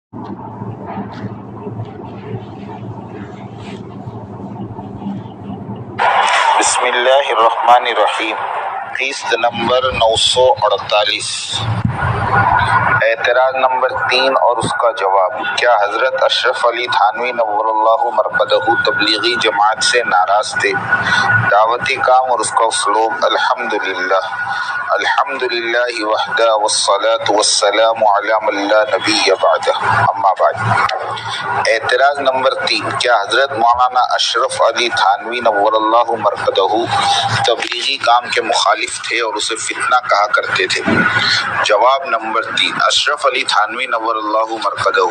بسم اللہ الرحمن الرحیم۔ قسط نمبر 948، اعتراض نمبر 3 اور اس کا جواب۔ کیا حضرت اشرف علی تھانوی نور اللہ مرقدہ تبلیغی جماعت سے ناراض تھے؟ دعوتی کام اور اس کا اسلوب۔ الحمدللہ وحدہ والصلاة والسلام علی من لا نبی بعدہ، اما بعد۔ اعتراض نمبر 3، کیا حضرت مولانا اشرف علی تھانوی نور اللہ مرقدہ تبلیغی کام کے مخالف تھے اور اسے فتنہ کہا کرتے تھے؟ جواب نمبر 3، اشرف علی تھانوی نور اللہ مرقدہ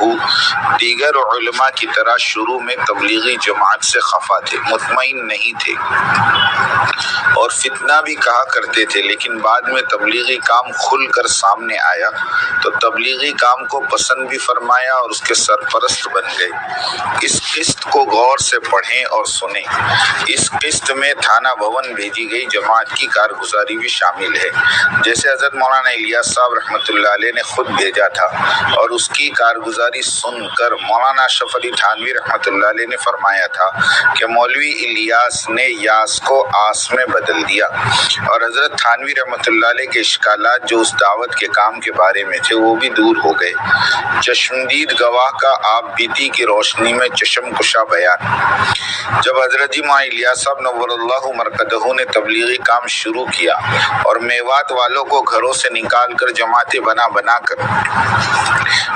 دیگر علماء کی طرح شروع میں تبلیغی جماعت سے خفا تھے، مطمئن نہیں تھے اور فتنہ بھی کہا کرتے تھے، لیکن بعد میں تبلیغی کام کھل کر سامنے آیا تو تبلیغی کام کو پسند بھی فرمایا اور اس کے سرپرست بن گئے۔ اس قسط کو غور سے پڑھیں اور سنیں۔ اس قسط میں تھانہ بھون بھیجی گئی جماعت کی کارگزاری بھی شامل ہے، جیسے حضرت مولانا الیاس صاحب رحمۃ اللہ علیہ نے خود بھیجا تھا، اور اس کی کارگزاری سن کر مولانا اشرف علی تھانوی رحمۃ اللہ علیہ نے فرمایا تھا کہ مولوی الیاس نے یاس کو آس میں بدل دیا، اور حضرت تھانوی رحمۃ اللہ علیہ کے اشکالات جو اس دعوت کے کام کے بارے میں تھے وہ بھی دور ہو گئے۔ چشمدید گواہ کا آپ بیتی کی روشنی میں چشم کشا بیان۔ جب حضرت جی مولانا الیاس صاحب نور اللہ مرقدہ نے تبلیغی کام شروع کیا اور میوات والوں کو گھروں سے نکال کر جماعتیں بنا کر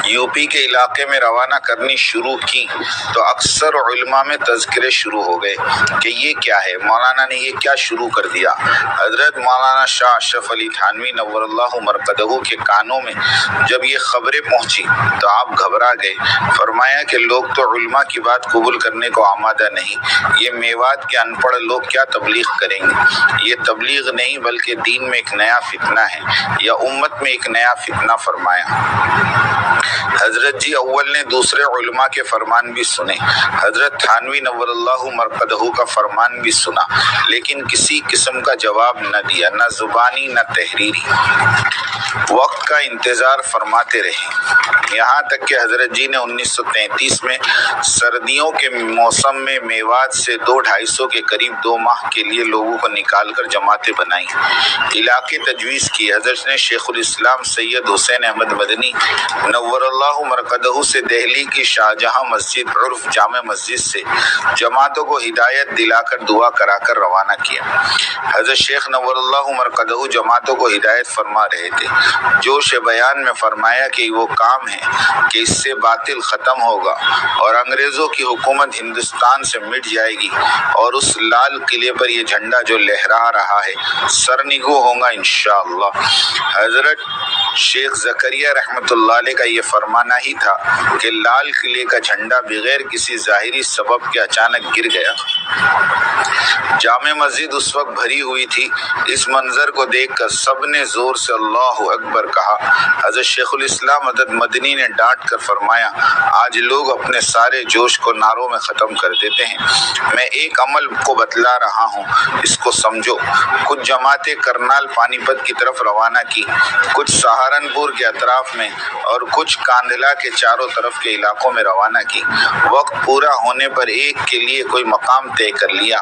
یو پی کے علاقے میں روانہ کرنی شروع کی تو اکثر علماء میں تذکرے شروع ہو گئے کہ یہ کیا ہے، مولانا نے یہ کیا شروع کر دیا۔ حضرت مولانا شاہ اشرف علی تھانوی نور اللہ مرقدہ کے کانوں میں جب یہ خبریں پہنچی تو آپ گھبرا گئے۔ فرمایا کہ لوگ تو علماء کی بات قبول کرنے کو آمادہ نہیں، یہ میوات کے ان پڑھ لوگ کیا تبلیغ کریں گے؟ یہ تبلیغ نہیں بلکہ دین میں ایک نیا فتنہ ہے، یا امت میں ایک نیا فتنہ فرمایا۔ حضرت جی اول نے دوسرے علماء کے فرمان بھی سنے، حضرت تھانوی نور اللہ مرقدہ کا فرمان بھی سنا، لیکن کسی قسم کا جواب نہ دیا، نہ زبانی نہ تحریری۔ وقت کا انتظار فرماتے رہے، یہاں تک کہ حضرت جی نے 1933 میں سردیوں کے موسم میں میوات سے 200-250 کے قریب 2 ماہ کے لیے لوگوں کو نکال کر جماعتیں بنائیں، علاقے تجویز کی۔ حضرت نے شیخ الاسلام سید حسین احمد مدنی نور اللہ مرقدہ سے دہلی کی شاہجہاں مسجد عرف جامع مسجد سے جماعتوں کو ہدایت دلا کر دعا کرا کر روانہ کیا۔ حضرت شیخ نور اللہ مرقدہ جماعتوں کو ہدایت فرما رہے تھے۔ جوش بیان میں فرمایا کہ وہ کام ہے کہ اس سے باطل ختم ہوگا اور انگریزوں کی حکومت ہندوستان سے مٹ جائے گی، اور اس لال قلعے پر یہ جھنڈا جو لہرا رہا ہے سرنگو ہوگا انشاءاللہ۔ حضرت شیخ زکریا رحمۃ اللہ علیہ کا یہ فرمانا ہی تھا کہ لال قلعے کا جھنڈا بغیر کسی ظاہری سبب کے اچانک گر گیا۔ جامع مسجد اس وقت بھری ہوئی تھی۔ اس منظر کو دیکھ کر سب نے زور سے اللہ اکبر کہا۔ حضرت شیخ الاسلام حضرت مدنی نے ڈانٹ کر فرمایا، آج لوگ اپنے سارے جوش کو نعروں میں ختم کر دیتے ہیں، میں ایک عمل کو بتلا رہا ہوں، اس کو سمجھو۔ کچھ جماعتیں کرنال پانی پت کی طرف روانہ کی، کچھ سہارنپور کے اطراف میں اور کچھ کاندھلا کے چاروں طرف کے علاقوں میں روانہ کی۔ وقت پورا ہونے پر ایک کے لیے کوئی مقام طے کر لیا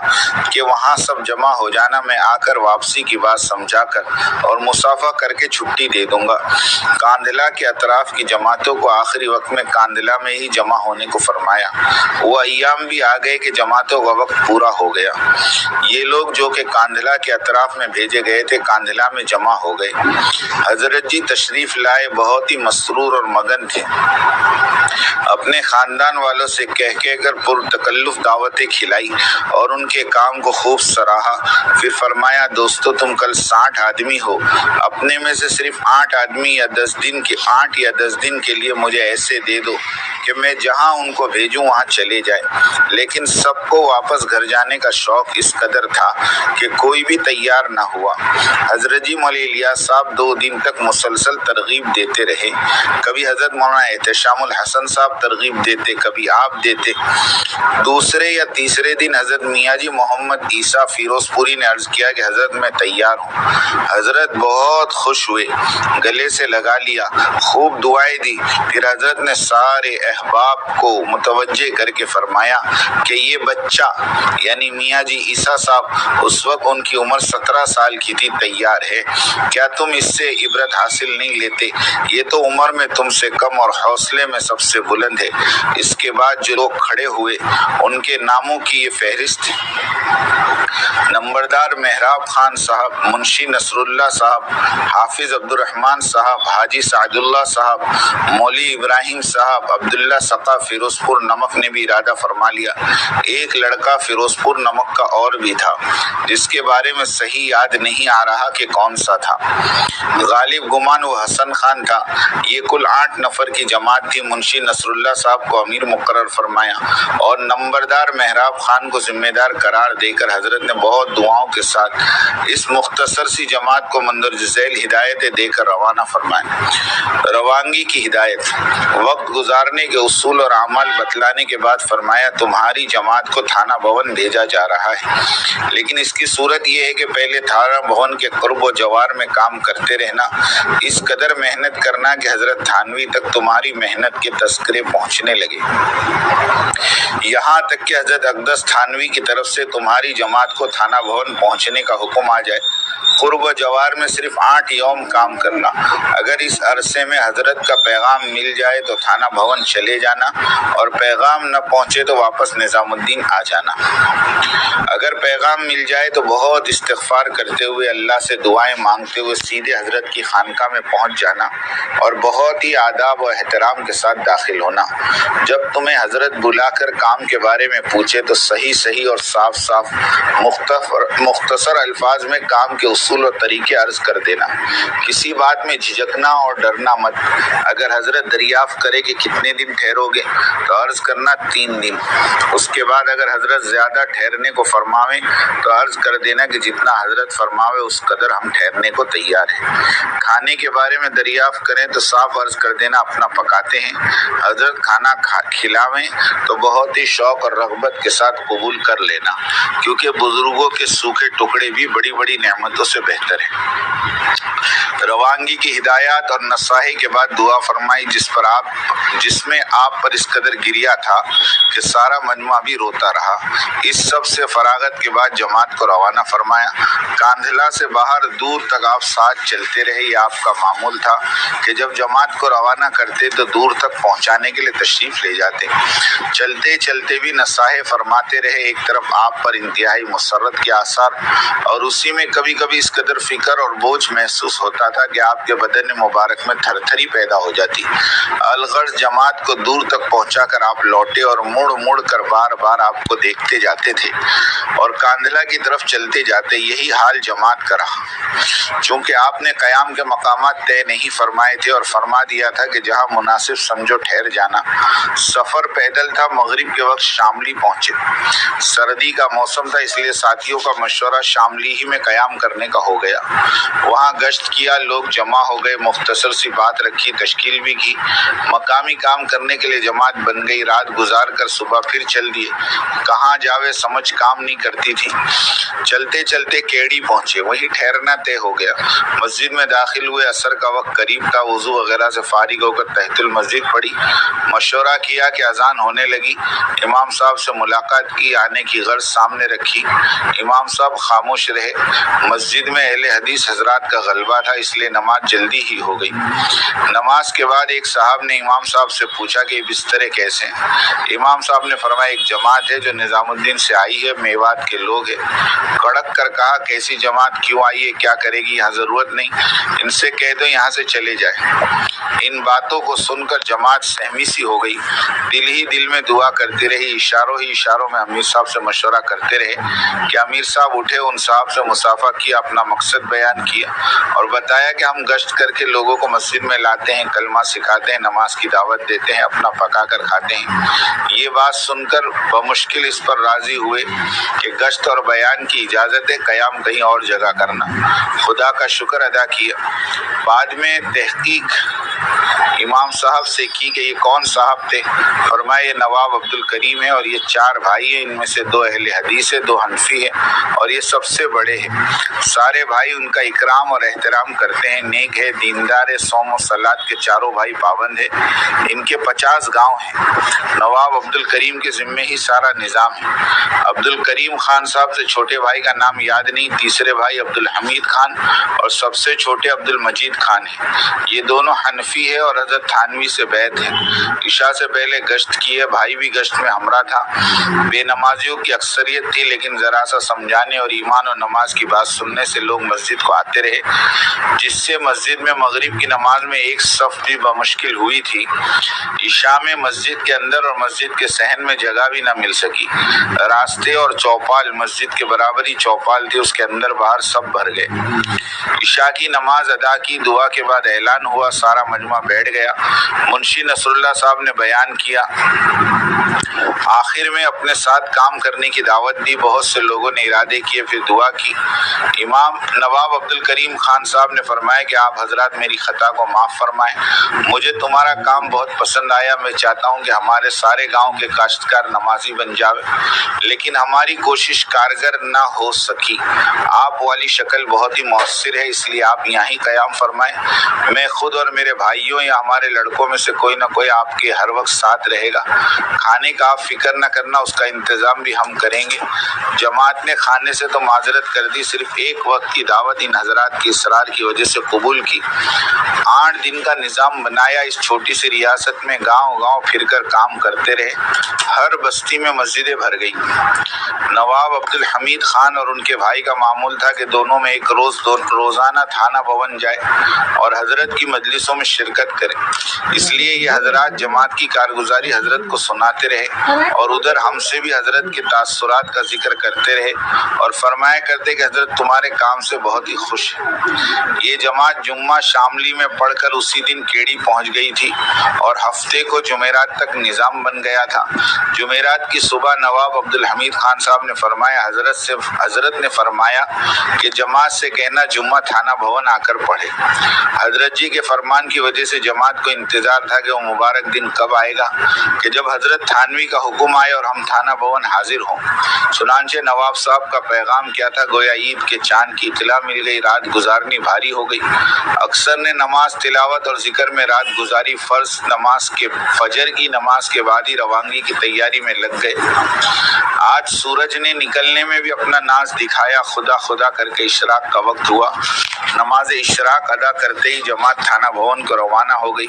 کہ وہاں سب جمع ہو جانا، میں آ کر واپسی کی بات سمجھا کر اور مصافحہ کر کے چھٹی دے دوں گا۔ کاندھلا کے اطراف کی جماعتوں کو آخری وقت میں کاندھلا میں ہی جمع ہونے کو فرمایا۔ وہ ایام بھی آ گئے کہ جماعتوں کا وقت پورا ہو گیا۔ یہ لوگ جو کہ کاندھلا کے اطراف میں بھیجے گئے تھے کاندھلا میں جمع ہو گئے۔ حضرت جی تشریف لائے، بہت ہی مسرور اور مگن تھے، اپنے خاندان والوں سے کہہ کر پرتکلف دعوتیں کھلائی اور ان کے کام کو خوب سراہا۔ پھر فرمایا، دوستو تم کل 60 آدمی ہو، اپنے میں سے صرف 8 آدمی یا 10 دن کے لیے مجھے ایسے دے دو کہ میں جہاں ان کو بھیجوں وہاں چلے جائے۔ لیکن سب کو واپس گھر جانے کا شوق اس قدر تھا کہ کوئی بھی تیار نہ ہوا۔ حضرت جی مولانا الیاس صاحب 2 دن تک مسلسل مسلسل ترغیب دیتے رہے. کبھی حضرت مولانا احتشام الحسن صاحب ترغیب دیتے، کبھی آپ دیتے. دوسرے یا تیسرے دن حضرت میاں جی محمد عیسیٰ فیروز پوری نے عرض کیا کہ حضرت میں تیار ہوں. حضرت بہت خوش ہوئے، گلے سے لگا لیا، خوب دعائیں دی. پھر حضرت نے سارے احباب کو متوجہ کر کے فرمایا کہ یہ بچہ یعنی میاں جی عیسیٰ صاحب اس وقت ان کی عمر 17 سال کی تھی، تیار ہے. کیا تم اس سے عبرت حاصل نہیں لیتے؟ یہ تو عمر میں تم سے کم اور حوصلے میں سب سے بلند ہے. اس کے بعد جو لوگ کھڑے ہوئے ان کے ناموں کی یہ فہرست ہے: نمبردار محراب خان صاحب، منشی نصر اللہ صاحب، حافظ عبد الرحمن صاحب، حاجی سعد اللہ صاحب، مولوی ابراہیم صاحب. عبداللہ سقا فیروز پور نمک نے بھی ارادہ فرما لیا. ایک لڑکا فیروز پور نمک کا اور بھی تھا جس کے بارے میں صحیح یاد نہیں آ رہا کہ کون سا تھا. غالب گمان وہ حسن خان تھا. یہ کل 8 نفر کی جماعت تھی. منشی نصر اللہ صاحب کو امیر مقرر فرمایا اور نمبردار محراب خان کو ذمہ دار قرار دے کر حضرت نے بہت دعاؤں کے ساتھ اس مختصر سی جماعت کو مندرجہ ذیل ہدایتیں دے کر روانہ فرمایا. روانگی کی ہدایت: وقت گزارنے کے اصول اور اعمال بتلانے کے بعد فرمایا تمہاری جماعت کو تھانہ بھون بھیجا جا رہا ہے، لیکن اس کی صورت یہ ہے کہ پہلے تھانہ بھون کے قرب و جوار میں کام کرتے رہنا، اس قدر محنت کرنا کہ حضرت تھانوی تک تمہاری محنت کے تذکرے پہنچنے لگے، یہاں تک کہ حضرت اقدس تھانوی کی طرف سے تمہاری جماعت کو تھانہ بھون پہنچنے کا حکم آ جائے. قرب و جوار میں صرف 8 یوم کام کرنا. اگر اس عرصے میں حضرت کا پیغام مل جائے تو تھانہ بھون چلے جانا اور پیغام نہ پہنچے تو واپس نظام الدین آ جانا. اگر پیغام مل جائے تو بہت استغفار کرتے ہوئے اللہ سے دعائیں مانگتے ہوئے سیدھے حضرت کی خانقاہ میں پہنچ جانا اور بہت ہی آداب و احترام کے ساتھ داخل ہونا. جب تمہیں حضرت بلا کر کام کے بارے میں پوچھے تو صحیح اور صاف مختصر الفاظ میں کام کے اصول و طریقے عرض کر دینا. کسی بات میں جھجکنا اور ڈرنا مت. اگر حضرت دریافت کرے کہ کتنے دن ٹھہرو گے تو عرض کرنا 3 دن. اس کے بعد اگر حضرت زیادہ ٹھہرنے کو فرماویں تو عرض کر دینا کہ جتنا حضرت فرماوے اس قدر ہم ٹھہرنے کو تیار ہیں. کھانے کے بارے میں دریافت کریں تو صاف عرض کر دینا اپنا پکاتے ہیں. حضرت کھانا کھلاویں تو بہت ہی شوق اور رغبت کے ساتھ قبول کر لینا، کیونکہ بزرگوں کے سوکھے ٹکڑے بھی بڑی بڑی نعمتوں سے بہتر ہیں. روانگی کی ہدایات اور نصاحی کے بعد دعا فرمائی جس میں آپ پر اس قدر گریا تھا کہ سارا مجمع بھی روتا رہا. اس سب سے فراغت کے بعد جماعت کو روانہ فرمایا. کاندھلا سے باہر دور تک آپ ساتھ چلتے رہے. یہ آپ کا معمول تھا کہ جب جماعت کو روانہ کرتے تو دور تک پہنچانے کے لیے تشریف لے جاتے. چلتے چلتے بھی نصاحیں فرماتے رہے. ایک طرف آپ پر انتہائی مسرت کے آثار اور اسی میں کبھی کبھی اس قدر فکر اور بوجھ محسوس ہوتا تھا کہ آپ کے بدن مبارک میں تھر تھری پیدا ہو جاتی. الغرض جماعت کو دور تک پہنچا کر آپ لوٹے اور مڑ کر بار بار آپ کو دیکھتے جاتے تھے اور کاندھلا کی طرف چلتے جاتے. یہی حال جماعت کا رہا. چونکہ آپ نے قیام کے مقامات طے نہیں فرمائے تھے اور فرما دیا تھا کہ جہاں مناسب سمجھو ٹھہر جانا. سفر پیدل تھا. مغرب کے وقت شاملی پہنچے. سردی کا موسم تھا، اس لیے ساتھیوں کا مشورہ شاملی ہی میں قیام کرنے کا ہو گیا. وہاں گشت کیا، لوگ جمع ہو گئے، مختصر سی بات رکھی، تشکیل بھی کی. مقامی کام کرنے کے لیے جماعت بن گئی. رات گزار کر صبح پھر چل دیے. کہاں جاوے سمجھ کام نہیں کرتی تھی. چلتے چلتے کیڑی پہنچے. وہیں ٹھہرنا طے ہو گیا. مسجد میں داخل ہوئے. عصر کا وقت قریب تھا. وضو وغیرہ سے فارغ ہو کر تحت المسجد پڑی. مشورہ کیا کہ اذان ہونے لگی. امام صاحب سے ملاقات کی. آنے کی غرض سامنے رکھی. امام صاحب خاموش رہے. مسجد میں اہل حدیث حضرات کا غلبہ تھا، اس لیے نماز جلدی ہی ہو گئی. نماز کے بعد ایک صاحب نے امام صاحب سے پوچھا کہ یہ بسترے کیسے ہیں. امام صاحب نے فرمایا ایک جماعت ہے جو نظام الدین سے آئی ہے، میوات کے لوگ ہیں. کڑک کر کہا کیسی جماعت، کیوں آئی ہے، کیا کرے گی، یہاں ضرورت نہیں، ان سے کہہ دو یہاں سے چلے جائے. ان باتوں کو سن کر جماعت سہمی سی ہو گئی. دل ہی دل میں دعا کرتی رہی. اشاروں میں امیر صاحب سے مشورہ کرتے رہے کہ امیر صاحب اٹھے، ان صاحب سے مصافحہ کیا، اپنا مقصد بیان کیا اور بتایا کہ ہم گشت کر کے لوگوں کو مسجد میں لاتے ہیں، کلمہ سکھاتے ہیں، نماز کی دعوت دیتے ہیں، اپنا پکا کر کھاتے ہیں۔ یہ بات سن کر بمشکل اس پر راضی ہوئے کہ گشت اور بیان کی اجازت ہے، قیام کہیں اور جگہ کرنا۔ خدا کا شکر ادا کیا۔ بعد میں تحقیق امام صاحب سے کی کہ یہ کون صاحب تھے؟ فرمایا یہ نواب عبد الکریم ہے اور یہ 4 بھائی ہیں، ان میں سے 2 اہل حدیث ہے، 2 حنفی ہیں اور یہ سب سے بڑے ہیں۔ سارے بھائی ان کا اکرام اور احترام کرتے ہیں، نیک ہے، دیندار ہے، صوم و صلات کے چاروں بھائی پابند ہیں۔ ان کے 50 گاؤں ہیں۔ نواب عبد الکریم کے ذمے ہی سارا نظام ہے۔ عبد الکریم خان صاحب سے چھوٹے بھائی کا نام یاد نہیں، تیسرے بھائی عبد الحمید خان اور سب سے چھوٹے عبد المجید خان ہیں۔ یہ دونوں حنفی ہے اور حضرت تھانوی سے بیعت ہے۔ عشاء سے پہلے گشت کی ہے، بھائی بھی گشت میں ہمراہ تھا۔ بے نمازیوں کی اکثریت تھی، لیکن ذرا سا سمجھانے اور ایمان اور نماز کی بات سننے سے لوگ مسجد کو آتے رہے، جس سے مسجد میں مغرب کی نماز میں ایک صف بھی بمشکل ہوئی تھی۔ عشاء میں مسجد کے اندر اور مسجد کے صحن میں جگہ بھی نہ مل سکی۔ راستے اور چوپال مسجد کے برابری چوپال تھی، اس کے اندر باہر سب بھر گئے۔ عشاء کی نماز ادا کی، دعا کے بعد اعلان ہوا، سارا مجمع بیٹھ گیا۔ منشی نصر اللہ صاحب نے بیان کیا، آخر میں اپنے ساتھ کام کرنے کی دعوت دی۔ بہت سے لوگوں نے ارادے کیے، پھر دعا کی۔ امام نواب عبد الکریم خان صاحب نے فرمایا کہ آپ حضرات میری خطا کو معاف فرمائیں، مجھے تمہارا کام بہت پسند آیا، میں چاہتا ہوں کہ ہمارے سارے گاؤں کے کاشتکار نمازی بن جاوے، لیکن ہماری کوشش کارگر نہ ہو سکی۔ آپ والی شکل بہت ہی مؤثر ہے، اس لیے آپ یہاں ہی قیام فرمائیں، میں خود اور میرے بھائیوں یا ہمارے لڑکوں میں سے کوئی نہ کوئی آپ کے ہر وقت ساتھ رہے گا۔ کھانے کا آپ فکر نہ کرنا، اس کا انتظام بھی ہم کریں گے۔ جماعت نے کھانے سے تو معذرت کر دی، صرف ایک وقت کی دعوت ان حضرات کی اصرار کی وجہ سے قبول کی۔ 8 دن کا نظام بنایا، اس چھوٹی سی ریاست میں گاؤں گاؤں پھر کر کام کرتے رہے، ہر بستی میں مسجدیں بھر گئی۔ نواب عبد الحمید خان اور ان کے بھائی کا معمول تھا کہ دونوں میں ایک روزانہ تھانہ بھون جائے اور حضرت کی مجلسوں میں شرکت کرے، اس لیے یہ حضرات جماعت کی کارگزاری حضرت کو سناتے رہے اور ادھر ہم سے بھی حضرت کے تاثرات کا ذکر کرتے رہے اور فرمایا کرتے کہ حضرت تمہارے کام سے بہت ہی خوش ہے۔ یہ جماعت جمعہ شاملی میں پڑھ کر اسی دن کیڑی پہنچ گئی تھی اور ہفتے کو جمعرات تک نظام بن گیا تھا۔ جمعرات کی صبح نواب عبد الحمید خان صاحب نے فرمایا، حضرت نے فرمایا کہ جماعت سے کہنا جمعہ تھانہ بھون آ کر پڑھے۔ حضرت جی کے فرمان کی وجہ سے جماعت کو انتظار تھا کہ وہ مبارک دن کب آئے گا کہ جب حضرت تھانوی کا حکم آئے اور ہم تھانہ بھون حاضر ہوں۔ چنانچہ نواب صاحب کا پیغام کیا تھا، گویا عید کے چاند کی اطلاع مل گئی، رات گزارنی بھاری ہو گئی۔ اکثر نے نماز تلاوت اور ذکر میں رات گزاری، فرض نماز کے فجر کی نماز کے بعد ہی روانگی کی تیاری میں لگ گئے۔ آج سورج نے نکلنے میں بھی اپنا ناز دکھایا، خدا خدا کر کے اشراق کا وقت ہوا۔ نماز اشراق ادا کرتے ہی جماعت تھانہ بھون کو روانہ ہو گئی۔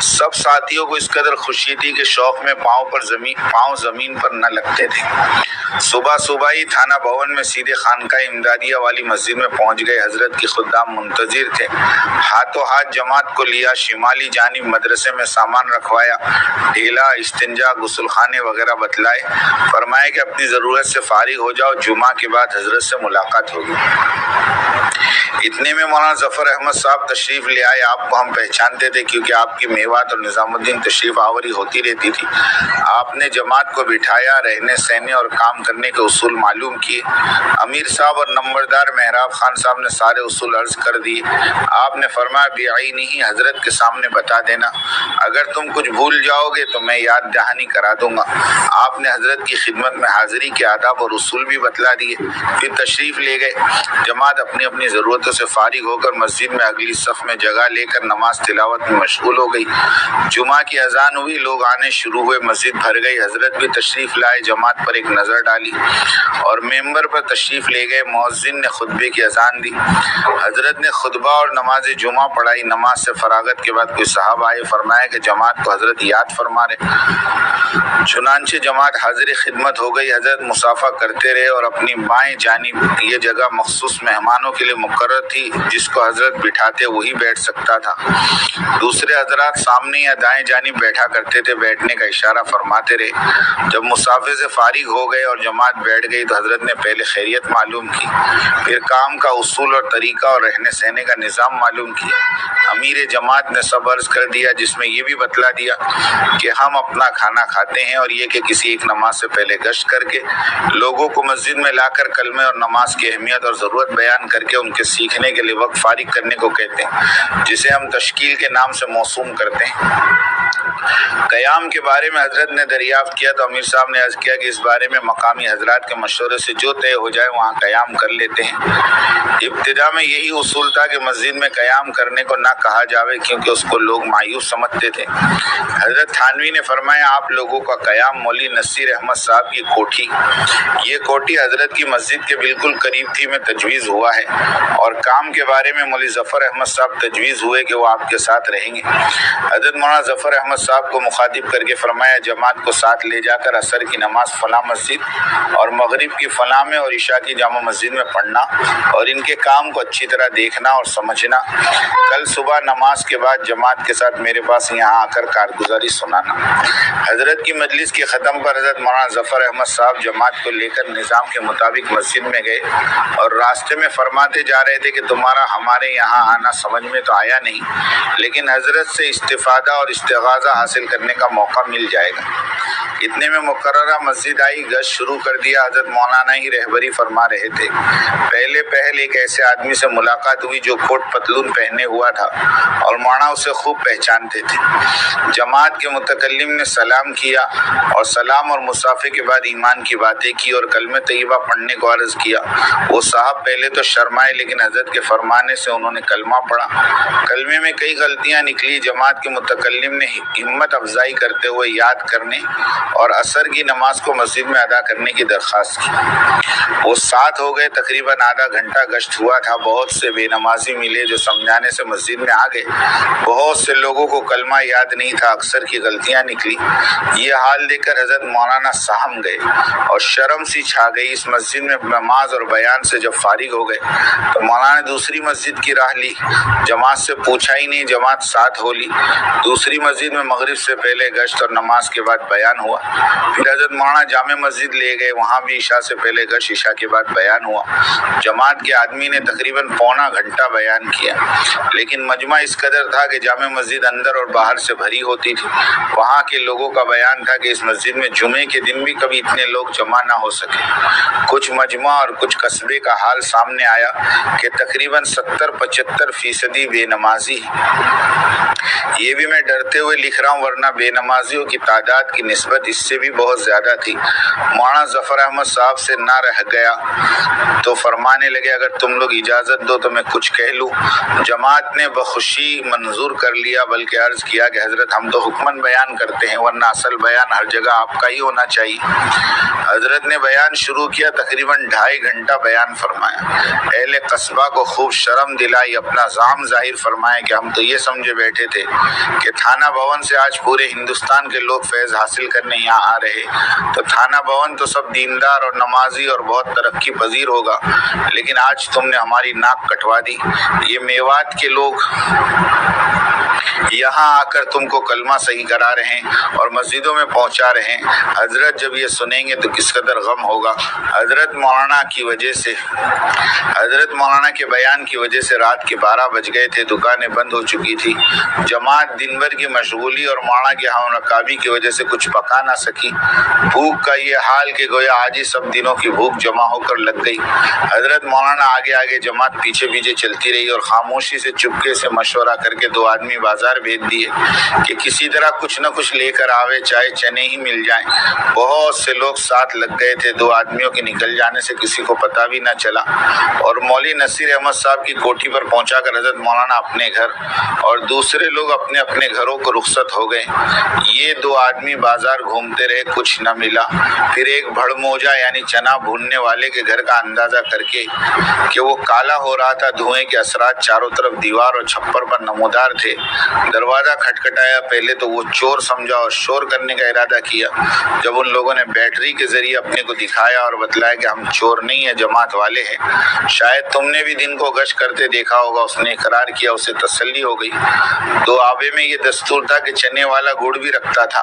سب ساتھیوں کو اس قدر خوشی تھی کہ شوق میں پاؤں زمین پر نہ لگتے تھے۔ صبح صبح ہی تھانہ بھون میں سیدھے خانقاہ امدادیہ والی مسجد میں پہنچ گئے۔ حضرت کی خدام منتظر تھے، ہاتھوں ہاتھ جماعت کو لیا، شمالی جانب مدرسے میں سامان رکھوایا، ڈھیلا، استنجا، غسل خانے وغیرہ بتلائے، فرمایا کہ اپنی ضرورت سے فارغ ہو جاؤ، جمعہ کے بعد حضرت سے ملاقات ہوگی۔ اتنے میں مولانا ظفر احمد صاحب تشریف لے آئے۔ آپ کو ہم پہچانتے تھے کیونکہ آپ کی میوات اور نظام الدین تشریف آوری ہوتی رہتی تھی۔ آپ نے جماعت کو بٹھایا، رہنے سہنے اور کام کرنے کے اصول معلوم کیے۔ امیر صاحب اور نمبردار محراب خان صاحب نے سارے اصول عرض کر دیے۔ آپ نے فرمایا بعینی حضرت کے سامنے بتا دینا، اگر تم کچھ بھول جاؤ گے تو میں یاد دہانی کرا دوں گا۔ آپ نے حضرت کی خدمت میں حاضری کے آداب اور اصول بھی بتلا دیے، پھر تشریف لے گئے۔ جماعت اپنی اپنی ضرورتوں سے فارغ ہو کر مسجد میں اگلی صف میں جگہ لے کر نماز تلاوت میں مشغول ہو گئی۔ جمعہ کی اذان ہوئی، لوگ آنے شروع ہوئے، مسجد بھر گئی۔ حضرت بھی تشریف لائے، جماعت پر ایک نظر ڈالی اور ممبر پر تشریف لے گئے۔ مؤذن نے خطبے کی اذان دی، حضرت نے خطبہ اور نماز جمعہ پڑھائی۔ نماز سے فراغت کے بعد کوئی صاحب آئے، فرمایا کہ جماعت کو حضرت یاد فرما رہے۔ چنانچہ جماعت حاضر خدمت ہو گئی۔ حضرت مصافحہ کرتے رہے اور اپنی بائیں جانب یہ جگہ مخصوص مہمانوں کے لیے مقرر تھی، جس کو حضرت بٹھاتے وہی بیٹھ سکتا تھا۔ دوسرے حضرات سامنے یا دائیں جانب بیٹھا کرتے تھے، بیٹھنے کا اشارہ فرماتے رہے۔ جب مصافحے سے فارغ ہو گئے اور جماعت بیٹھ گئی تو حضرت نے پہلے خیریت معلوم کی، پھر کام کا اصول اور طریقہ اور رہنے سہنے کا نظام معلوم کیا۔ امیر جماعت نے سب عرض کر دیا، جس میں یہ بھی بتلا دیا کہ ہم اپنا کھانا کھاتے ہیں، اور یہ کہ کسی ایک نماز سے پہلے گشت کر کے لوگوں کو مسجد میں لا کر کلمے اور نماز کی اہمیت اور ضرورت بیان کر کے ان کے سیکھنے کے لیے وقت فارغ کرنے کو کہتے ہیں، جسے ہم تشکیل کے نام سے موسوم کرتے ہیں۔ قیام کے بارے میں حضرت نے دریافت کیا تو امیر صاحب نے عرض کیا کہ اس بارے میں مقامی حضرات کے مشورے سے جو طے ہو جائے وہاں قیام کر لیتے ہیں۔ ابتدا میں یہی اصول تھا کہ مسجد میں قیام کرنے کو نہ کہا جاوے، کیونکہ اس کو لوگ مایوس سمجھتے تھے۔ حضرت تھانوی نے فرمایا، آپ لوگوں کا قیام مولوی نصیر احمد صاحب کی کوٹھی، یہ کوٹھی حضرت کی مسجد کے بالکل قریب تھی، میں تجویز ہوا ہے، اور کام کے بارے میں مولوی ظفر احمد صاحب تجویز ہوئے کہ وہ آپ کے ساتھ رہیں گے۔ حضرت مولانا ظفر احمد صاحب کو مخاطب کر کے فرمایا، جماعت کو ساتھ لے جا کر عصر کی نماز فلاں مسجد اور مغرب کی فلاں میں اور عشاء کی جامع مسجد میں پڑھنا، اور ان کے کام کو اچھی طرح دیکھنا اور سمجھنا۔ کل صبح نماز کے بعد جماعت کے ساتھ میرے پاس یہاں آ کر کارگزاری سنانا۔ حضرت کی مجلس کے ختم پر حضرت مولانا ظفر احمد صاحب جماعت کو لے کر نظام کے مطابق مسجد میں گئے، اور راستے میں فرماتے جا رہے تھے کہ تمہارا ہمارے یہاں آنا سمجھ میں تو آیا نہیں، لیکن حضرت سے استفادہ اور استغاثہ حاصل کرنے کا موقع مل جائے گا۔ اتنے میں مقررہ مسجد آئی، گشت شروع کر دیا۔ حضرت مولانا ہی رہبری فرما رہے تھے۔ پہلے ایک ایسے آدمی سے ملاقات ہوئی جو کوٹ پتلون پہنے ہوا تھا، اور مولانا اسے خوب پہچانتے تھے۔ جماعت کے متکلم نے سلام کیا، اور سلام اور مصافحے کے بعد ایمان کی باتیں کی اور کلمہ طیبہ پڑھنے کو عرض کیا۔ وہ صاحب پہلے تو شرمائے، لیکن حضرت کے فرمانے سے انہوں نے کلمہ پڑھا۔ کلمے میں کئی غلطیاں نکلی۔ جماعت کے متکلم نے ہمت افزائی کرتے ہوئے یاد کرنے اور عصر کی نماز کو مسجد میں ادا کرنے کی درخواست کی۔ وہ ساتھ ہو گئے۔ تقریباً آدھا گھنٹہ گشت ہوا تھا۔ بہت سے بے نمازی ملے جو سمجھانے سے مسجد میں آ گئے۔ بہت سے لوگوں کو کلمہ یاد نہیں تھا، اکثر کی غلطیاں نکلی۔ یہ حال دیکھ کر حضرت مولانا سہم گئے اور شرم سی چھا گئی۔ اس مسجد میں نماز اور بیان سے جب فارغ ہو گئے تو مولانا نے دوسری مسجد کی راہ لی۔ جماعت سے پوچھا ہی نہیں، جماعت ساتھ ہو لی۔ دوسری مسجد میں مغرب سے پہلے گشت اور نماز کے بعد بیان ہوا۔ پھر حضرت مولانا جامع مسجد لے گئے، وہاں بھی عشاء سے پہلے گشت، عشاء کے بعد بیان ہوا۔ جماعت کے آدمی نے تقریباً پونا گھنٹہ بیان کیا، لیکن مجمع اس قدر تھا کہ جامع مسجد اندر اور باہر سے بھری ہوتی تھی۔ وہاں کے لوگوں کا بیان تھا کہ اس مسجد میں جمعے کے دن بھی کبھی اتنے لوگ جمع نہ ہو سکے۔ کچھ مجمع اور کچھ قصبے کا حال سامنے آیا کہ تقریباً 70-75% بے نمازی ہیں۔ یہ بھی میں ڈرتے ہوئے لکھ رہا ہوں، ورنہ بے نمازیوں کی تعداد کی نسبت اس سے بھی بہت زیادہ تھی۔ مولانا ظفر احمد صاحب سے نہ رہ گیا تو فرمانے لگے، اگر تم لوگ اجازت دو تو میں کچھ کہہ لوں۔ جماعت نے بخوشی منظور کر لیا، بلکہ عرض کیا کہ حضرت ہم تو حکماً بیان کرتے ہیں، ورنہ اصل بیان ہر جگہ آپ کا ہی ہونا چاہیے۔ حضرت نے بیان شروع کیا، تقریباً 2.5 گھنٹہ بیان فرمایا۔ اہل قصبہ کو خوب شرم دلائی، اپنا زعم ظاہر فرمایا کہ ہم تو یہ سمجھے بیٹھے تھے کہ تھانہ بھون سے آج پورے ہندوستان کے لوگ فیض حاصل کرنے یہاں آ رہے، تو تھانہ بھون تو سب دیندار اور نمازی اور بہت ترقی پذیر ہوگا، لیکن آج تم نے ہماری ناک کٹوا دی۔ یہ میوات کے لوگ یہاں آ کر تم کو کلمہ صحیح کرا رہے ہیں اور مسجدوں میں پہنچا رہے ہیں۔ حضرت جب یہ سنیں گے تو کس قدر غم ہوگا۔ حضرت مولانا کے بیان کی وجہ سے رات کے 12 بج گئے تھے، دکانیں بند ہو چکی تھی۔ جماعت دن بھر کی مشغولی اور مولانا کی ہم رکابی کی وجہ سے کچھ پکا نہ سکی۔ بھوک کا یہ حال کہ گویا آج ہی سب دنوں کی بھوک جمع ہو کر لگ گئی۔ حضرت مولانا آگے آگے، جماعت پیچھے پیچھے چلتی رہی، اور خاموشی سے چپکے سے مشورہ کر کے 2 آدمی بازار بھیج دیے کہ کسی طرح کچھ نہ کچھ لے کر آوے، چاہے چنے ہی مل جائیں۔ بہت سے لوگ ساتھ لگ گئے تھے۔ 2 آدمیوں کے نکل جانے سے کسی کو پتہ بھی نہ چلا، اور مولوی نصیر احمد صاحب کی کوٹھی پر پہنچا کر حضرت مولانا اپنے گھر اور دوسرے لوگ اپنے اپنے گھروں کو رخصت ہو گئے۔ یہ 2 آدمی بازار گھومتے رہے، کچھ نہ ملا۔ پھر ایک بھڑ موجا یعنی چنا بھوننے والے کے گھر کا اندازہ کر کے کہ وہ کالا ہو رہا تھا، دھوئیں کے اثرات چاروں طرف دیوار اور چھپر پر نمودار تھے، دروازہ کھٹکھٹایا۔ پہلے تو وہ چور سمجھا اور شور کرنے کا ارادہ کیا۔ جب ان لوگوں نے بیٹری کے ذریعے اپنے کو دکھایا اور بتلایا کہ ہم چور نہیں ہیں، جماعت والے ہیں، شاید تم نے بھی دن کو گشت کرتے دیکھا ہوگا، اس نے اقرار کیا۔ اسے تسلی ہو گئی۔ 2 آبے میں یہ دستور تھا کہ چنے والا گڑ بھی رکھتا تھا،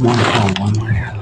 One for 1 million,